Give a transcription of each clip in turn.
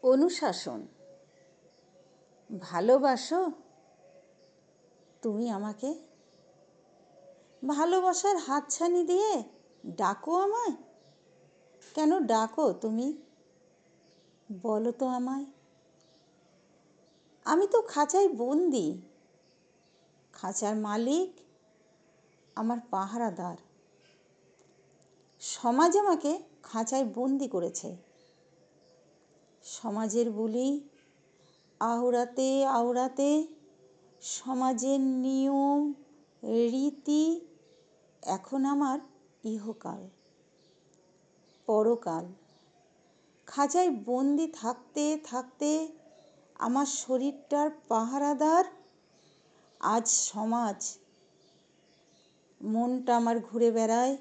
অনুশাসন। ভালোবাসো তুমি আমাকে? ভালোবাসার হাতছানি দিয়ে ডাকো আমায়? কেন ডাকো তুমি? বলো তো আমায়। আমি তো খাঁচায় বন্দি। খাঁচার মালিক আমার পাহারাদার। সমাজ আমাকে খাঁচায় বন্দি করেছে। সমাজের বুলি আওড়াতে আওড়াতে সমাজের নিয়ম রীতি এখন আমার ইহকাল পরকাল। খাঁচায় বন্দি থাকতে থাকতে আমার শরীরটার পাহারাদার আজ সমাজ। মনটা আমার ঘুরে বেড়ায়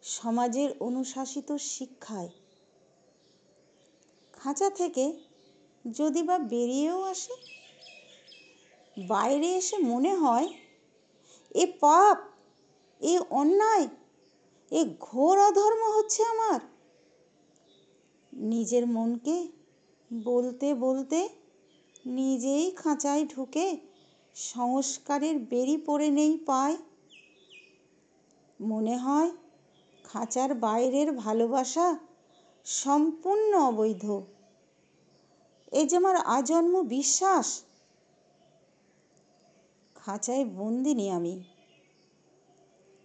সমাজের অনুশাসিত শিক্ষায়। খাঁচা থেকে যদি বা বেরিয়েও আসে, বাইরে এসে মনে হয় এ পাপ, এ অন্যায়, এ ঘোর অধর্ম হচ্ছে আমার। নিজের মনকে বলতে বলতে নিজেই খাঁচায় ঢুকে সংস্কারের বেরি পড়ে নেই পায়। মনে হয় খাঁচার বাইরের ভালোবাসা সম্পূর্ণ অবৈধ। এ যে আমার আজন্ম বিশ্বাস। খাঁচায় বন্দিনী আমি।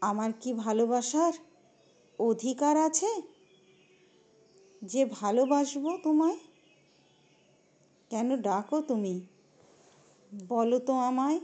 আমার কি ভালোবাসার অধিকার আছে যে ভালোবাসবো তোমায়? কেন ডাকো তুমি? বলো তো আমায়।